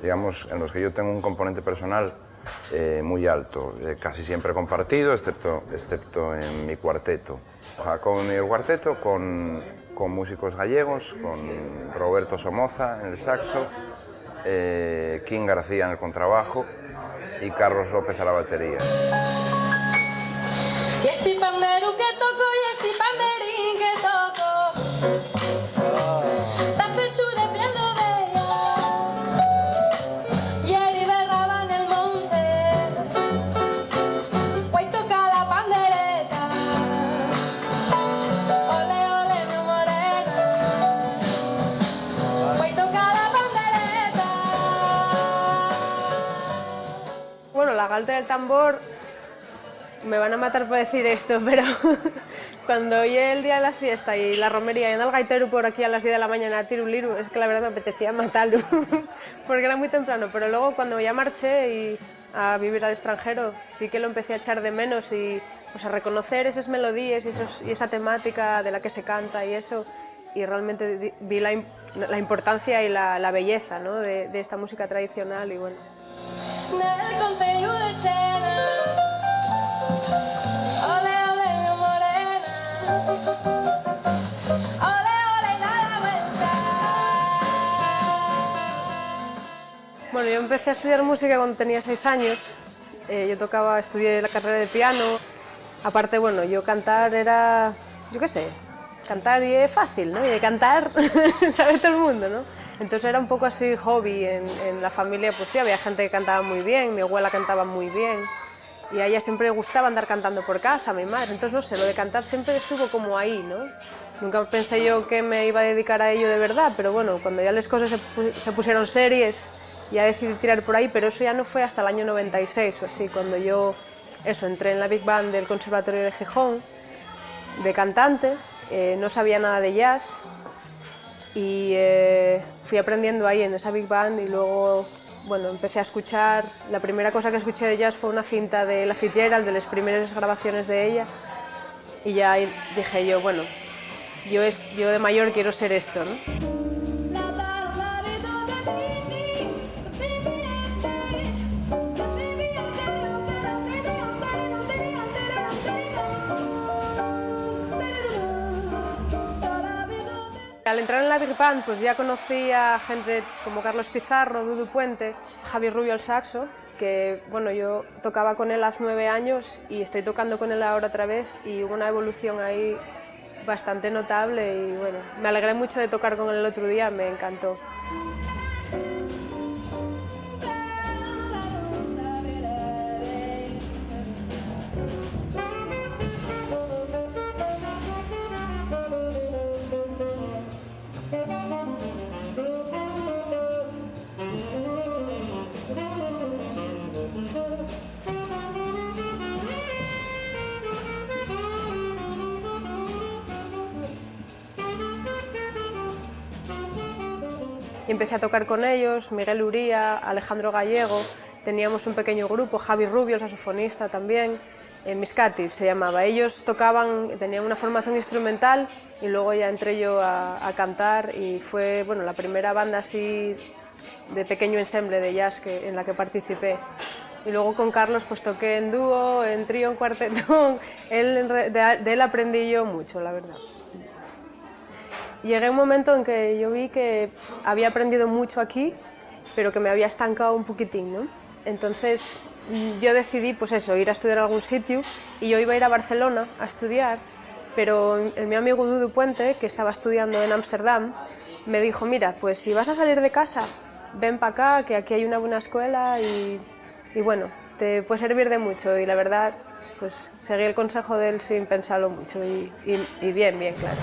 digamos, en los que yo tengo un componente personal muy alto, casi siempre compartido, excepto en mi cuarteto. Con el cuarteto, con con músicos gallegos, con Roberto Somoza en el saxo, Kim García en el contrabajo y Carlos López a la batería. Y este pandero que toco y este panderín que toco, está fecho de piel de oveja, y el iberraba en el monte, pues toca la pandereta, ole ole mi morena, pues toca la pandereta. Bueno, la gaita del tambor, me van a matar por decir esto, pero cuando oye el día de la fiesta y la romería y anda el gaitero por aquí a las 10 de la mañana a tiruliru, es que la verdad me apetecía matarlo, porque era muy temprano, pero luego cuando ya marché a vivir al extranjero, sí que lo empecé a echar de menos y pues, a reconocer esas melodías y esa temática de la que se canta y eso, y realmente vi la importancia y la belleza, ¿no? de esta música tradicional y bueno. Del concello de Chena, ole ole mi morena, ole ole da la vuelta. Bueno, yo empecé a estudiar música cuando tenía 6 años. Yo estudié la carrera de piano. Aparte, bueno, yo cantar era, yo qué sé, cantar y es fácil, ¿no? Y de cantar sabe todo el mundo, ¿no? Entonces era un poco así hobby. En la familia, pues sí, había gente que cantaba muy bien, mi abuela cantaba muy bien. Y a ella siempre le gustaba andar cantando por casa, a mi madre. Entonces, no sé, lo de cantar siempre estuvo como ahí, ¿no? Nunca pensé yo que me iba a dedicar a ello de verdad, pero bueno, cuando ya las cosas se pusieron serias, ya decidí tirar por ahí, pero eso ya no fue hasta el año 96 o así, cuando yo, entré en la Big Band del Conservatorio de Gijón, de cantante, no sabía nada de jazz, y fui aprendiendo ahí en esa Big Band y luego, bueno, empecé a escuchar, la primera cosa que escuché de jazz fue una cinta de Ella Fitzgerald, de las primeras grabaciones de ella, y ya dije yo, bueno, yo de mayor quiero ser esto, ¿no? Al entrar en la Big Band, pues ya conocí a gente como Carlos Pizarro, Dudu Puente, Javi Rubio al saxo, que bueno, yo tocaba con él hace 9 años y estoy tocando con él ahora otra vez y hubo una evolución ahí bastante notable y bueno, me alegré mucho de tocar con él el otro día, me encantó. Y empecé a tocar con ellos, Miguel Uría, Alejandro Gallego, teníamos un pequeño grupo, Javi Rubio, el saxofonista también, Miscatis se llamaba. Ellos tocaban, tenían una formación instrumental y luego ya entré yo a cantar y fue bueno, la primera banda así de pequeño ensemble de jazz en la que participé. Y luego con Carlos pues toqué en dúo, en trío, en cuarteto, de él aprendí yo mucho, la verdad. Llegué a un momento en que yo vi que había aprendido mucho aquí, pero que me había estancado un poquitín, ¿no? Entonces yo decidí, pues eso, ir a estudiar a algún sitio y yo iba a ir a Barcelona a estudiar, pero mi amigo Dudu Puente, que estaba estudiando en Ámsterdam, me dijo, mira, pues si vas a salir de casa, ven para acá, que aquí hay una buena escuela y bueno, te puede servir de mucho. Y la verdad, pues seguí el consejo de él sin pensarlo mucho y bien, claro.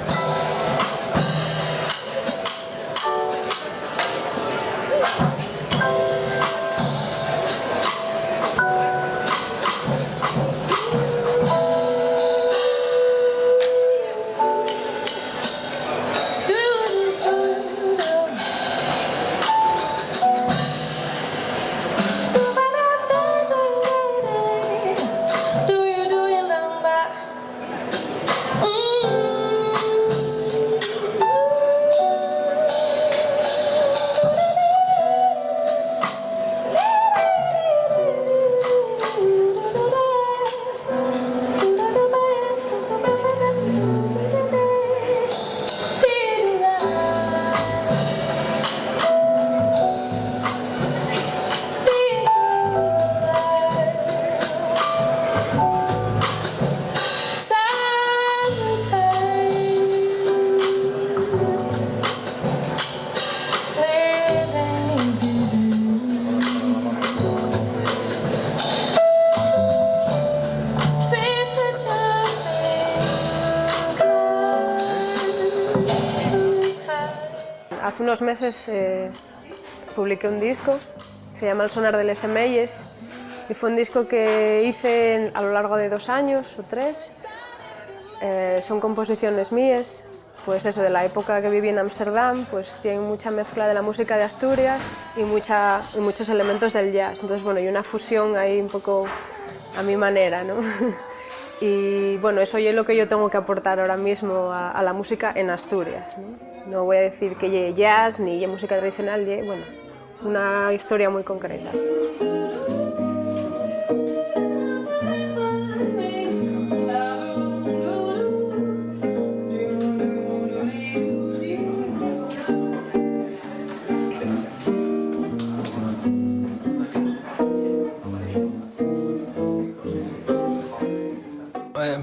hace unos meses publiqué un disco, se llama El sonar de les Emelles, y fue un disco que hice a lo largo de 2 años o 3. Son composiciones mías, pues eso, de la época que viví en Ámsterdam, pues tienen mucha mezcla de la música de Asturias y muchos elementos del jazz. Entonces, bueno, y una fusión ahí un poco a mi manera, ¿no? Y bueno, eso es lo que yo tengo que aportar ahora mismo a la música en Asturias, ¿no? No voy a decir que lleve jazz ni lleve música tradicional, bueno, una historia muy concreta.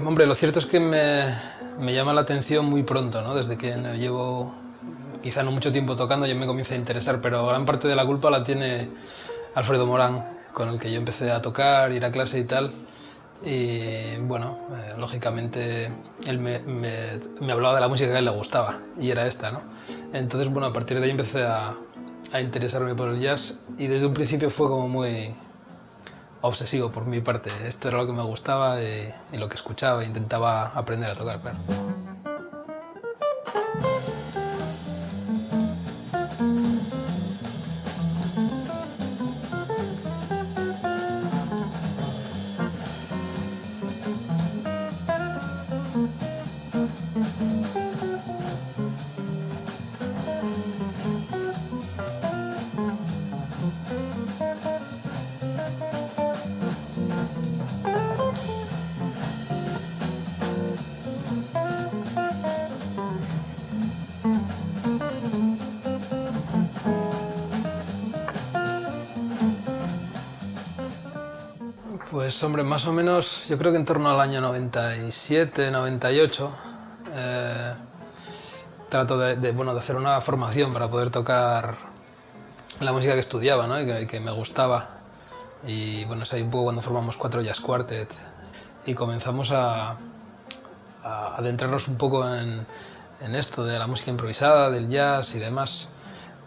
Hombre, lo cierto es que me llama la atención muy pronto, ¿no? Desde que llevo quizá no mucho tiempo tocando ya me comienza a interesar, pero gran parte de la culpa la tiene Alfredo Morán, con el que yo empecé a tocar, ir a clase y tal. Y bueno, lógicamente él me hablaba de la música que a él le gustaba y era esta, ¿no? Entonces, bueno, a partir de ahí empecé a interesarme por el jazz y desde un principio fue como muy obsesivo por mi parte. Esto era lo que me gustaba y lo que escuchaba e intentaba aprender a tocar, claro. Pues hombre, más o menos, yo creo que en torno al año 97, 98, trato de hacer una formación para poder tocar la música que estudiaba, ¿no? y que me gustaba. Y bueno, es ahí un poco cuando formamos 4 Jazz Quartet y comenzamos a adentrarnos un poco en esto de la música improvisada, del jazz y demás.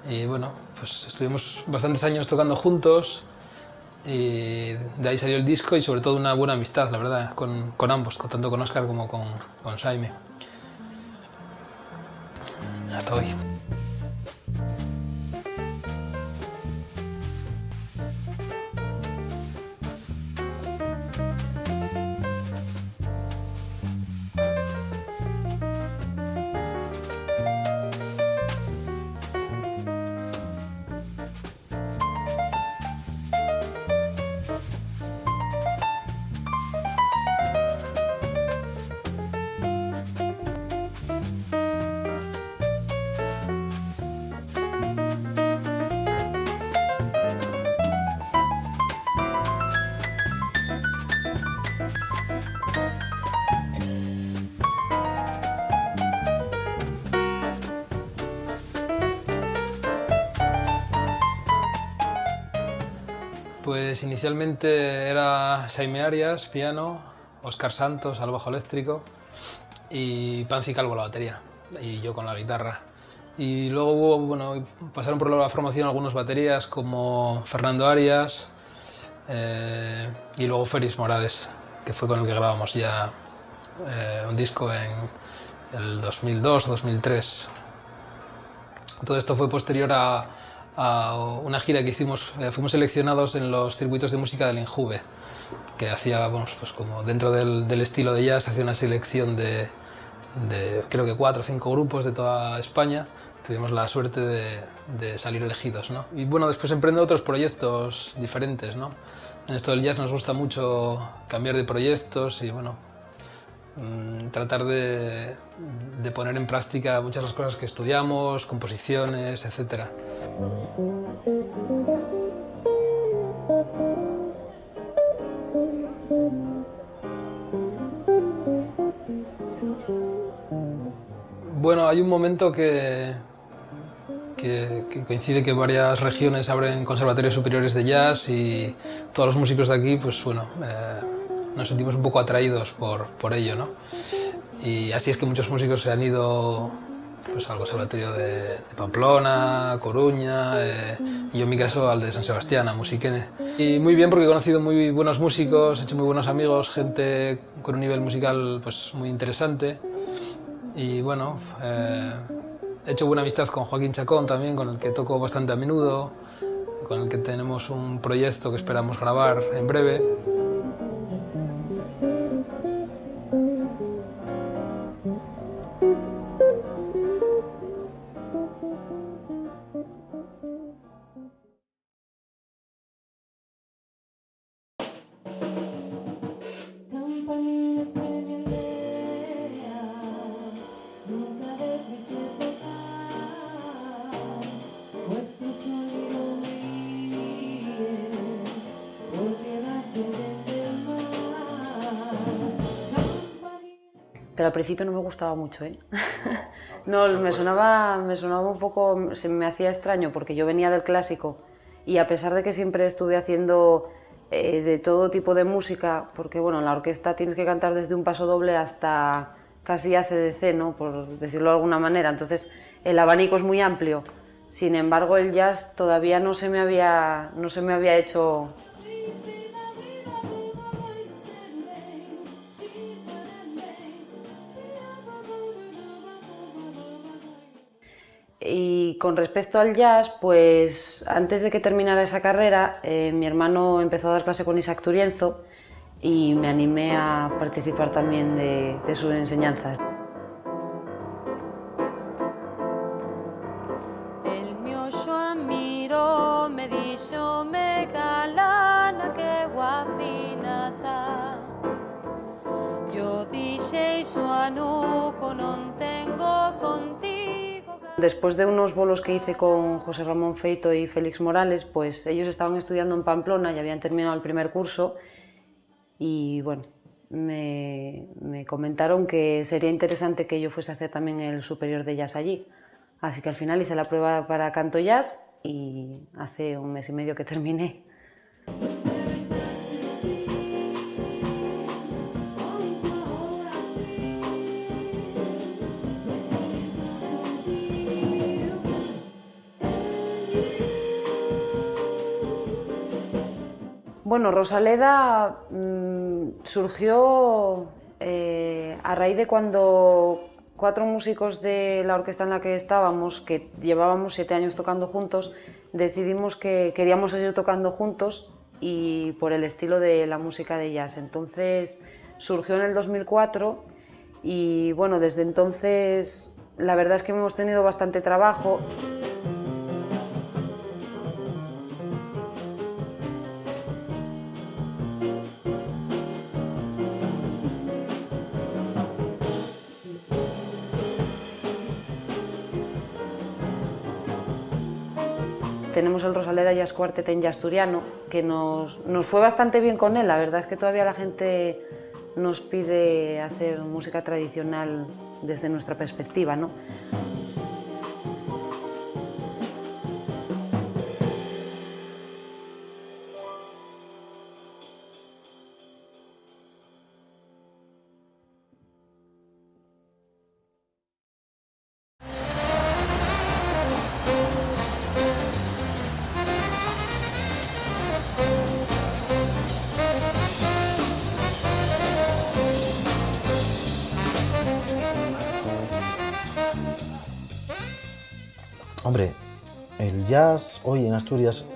Y bueno, pues estuvimos bastantes años tocando juntos. Y de ahí salió el disco y sobre todo una buena amistad, la verdad, con ambos, tanto con Óscar como con Jaime. Hasta hoy. Pues inicialmente era Jaime Arias, piano, Óscar Santos al bajo eléctrico y Panzi Calvo a la batería y yo con la guitarra. Y luego pasaron por la formación algunas baterías como Fernando Arias y luego Félix Morales, que fue con el que grabamos ya un disco en el 2002 o 2003. Todo esto fue posterior a una gira que hicimos, fuimos seleccionados en los circuitos de música del Injuve, que hacía, pues como dentro del estilo de jazz, hacía una selección de creo que 4 o 5 grupos de toda España. Tuvimos la suerte de salir elegidos, ¿no? Y bueno, después emprendo otros proyectos diferentes, ¿no? En esto del jazz nos gusta mucho cambiar de proyectos y bueno, tratar de poner en práctica muchas de las cosas que estudiamos, composiciones, etc. Bueno, hay un momento que coincide que varias regiones abren conservatorios superiores de jazz y todos los músicos de aquí, pues bueno, nos sentimos un poco atraídos por ello, ¿no? Y así es que muchos músicos se han ido pues al Conservatorio de Pamplona, Coruña, y yo en mi caso al de San Sebastián, a Musiquene. Y muy bien porque he conocido muy buenos músicos, he hecho muy buenos amigos, gente con un nivel musical pues muy interesante. Y bueno, he hecho buena amistad con Joaquín Chacón también, con el que toco bastante a menudo, con el que tenemos un proyecto que esperamos grabar en breve. Pero al principio no me gustaba mucho, ¿eh? No, me sonaba un poco, se me hacía extraño porque yo venía del clásico y a pesar de que siempre estuve haciendo de todo tipo de música, porque bueno, en la orquesta tienes que cantar desde un paso doble hasta casi ACDC, ¿no? Por decirlo de alguna manera, entonces el abanico es muy amplio. Sin embargo, el jazz todavía no se me había hecho. Y con respecto al jazz, pues antes de que terminara esa carrera, mi hermano empezó a dar clase con Isaac Turienzo y me animé a participar también de sus enseñanzas. El mio amigo me dijo me galana que guapina estás. Yo dije suanuco non tengo contigo. Después de unos bolos que hice con José Ramón Feito y Félix Morales, pues ellos estaban estudiando en Pamplona y habían terminado el primer curso y bueno, me comentaron que sería interesante que yo fuese a hacer también el superior de jazz allí. Así que al final hice la prueba para canto jazz y hace 1 mes y medio que terminé. Bueno, Rosaleda surgió a raíz de cuando 4 músicos de la orquesta en la que estábamos, que llevábamos 7 años tocando juntos, decidimos que queríamos seguir tocando juntos y por el estilo de la música de jazz. Entonces surgió en el 2004 y bueno, desde entonces la verdad es que hemos tenido bastante trabajo. Tenemos el Rosaleda Jazz Quartet en asturiano, que nos fue bastante bien con él. La verdad es que todavía la gente nos pide hacer música tradicional desde nuestra perspectiva, ¿no? Hombre, el jazz hoy en Asturias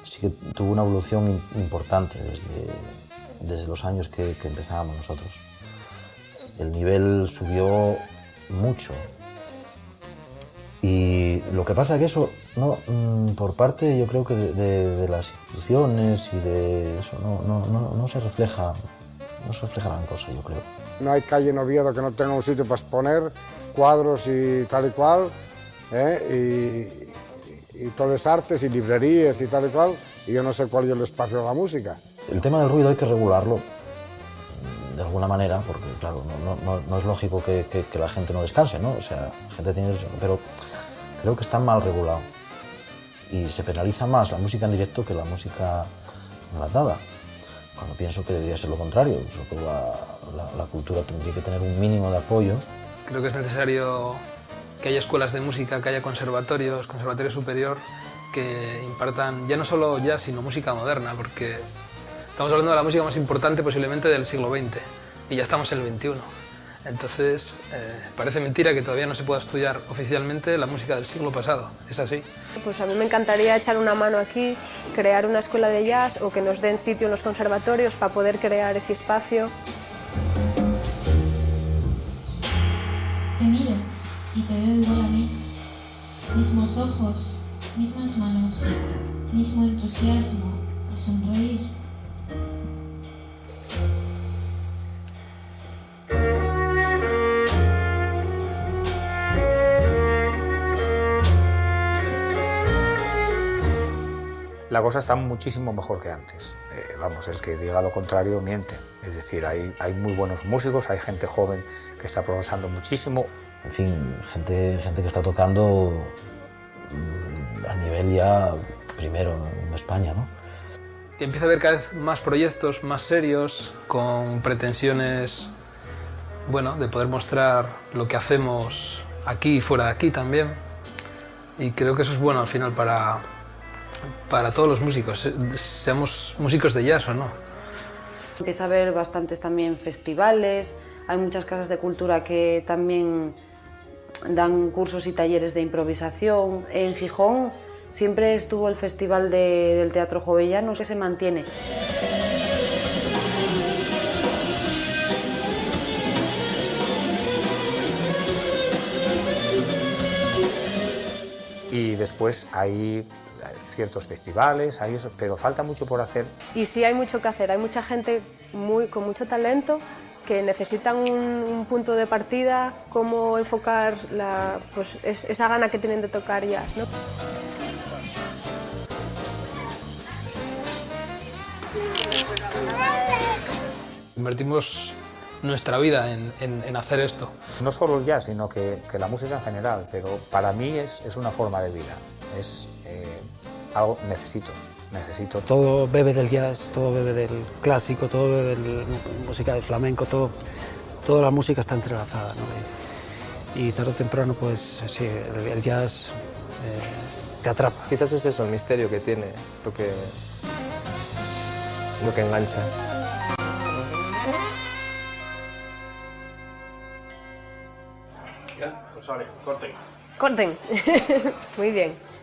sí que tuvo una evolución importante desde los años que empezábamos nosotros. El nivel subió mucho. Y lo que pasa es que eso, no, por parte yo creo que de las instituciones y de eso, no se refleja gran cosa, yo creo. No hay calle en Oviedo que no tenga un sitio para exponer cuadros y tal y cual, y todas las artes y librerías y tal y cual, y yo no sé cuál es el espacio de la música. El tema del ruido hay que regularlo de alguna manera, porque claro, no es lógico que la gente no descanse, ¿no? O sea, la gente tiene derecho, pero creo que está mal regulado y se penaliza más la música en directo que la música enlatada, cuando pienso que debería ser lo contrario. Yo creo que la cultura tendría que tener un mínimo de apoyo Creo que es necesario que haya escuelas de música, que haya conservatorios, conservatorio superior, que impartan ya no solo jazz, sino música moderna, porque estamos hablando de la música más importante posiblemente del siglo XX y ya estamos en el XXI. Entonces, parece mentira que todavía no se pueda estudiar oficialmente la música del siglo pasado. Es así. Pues a mí me encantaría echar una mano aquí, crear una escuela de jazz o que nos den sitio en los conservatorios para poder crear ese espacio. Te miro y te veo igual a mí. Mismos ojos, mismas manos, mismo entusiasmo de sonreír. La cosa está muchísimo mejor que antes. Vamos, el que diga lo contrario miente. Es decir, hay muy buenos músicos, hay gente joven que está progresando muchísimo. En fin, gente que está tocando a nivel ya primero en España, ¿no? Y empieza a haber cada vez más proyectos más serios, con pretensiones, bueno, de poder mostrar lo que hacemos aquí y fuera de aquí también. Y creo que eso es bueno al final para todos los músicos, seamos músicos de jazz o no. Empieza a haber bastantes también festivales, hay muchas casas de cultura que también dan cursos y talleres de improvisación. En Gijón siempre estuvo el Festival del Teatro Jovellano, que se mantiene. Y después hay ciertos festivales, hay eso, pero falta mucho por hacer. Y sí hay mucho que hacer, hay mucha gente con mucho talento que necesitan un punto de partida, cómo enfocar esa gana que tienen de tocar jazz, ¿no? Invertimos nuestra vida en hacer esto. No solo el jazz, sino que la música en general, pero para mí es una forma de vida, es algo necesito. Todo bebe del jazz, todo bebe del clásico, todo bebe de la música del flamenco, toda la música está entrelazada, ¿no? Y tarde o temprano, pues sí, el jazz te atrapa. Quizás es eso, el misterio que tiene, lo que engancha. Ya, pues vale, corten. Corten. Muy bien.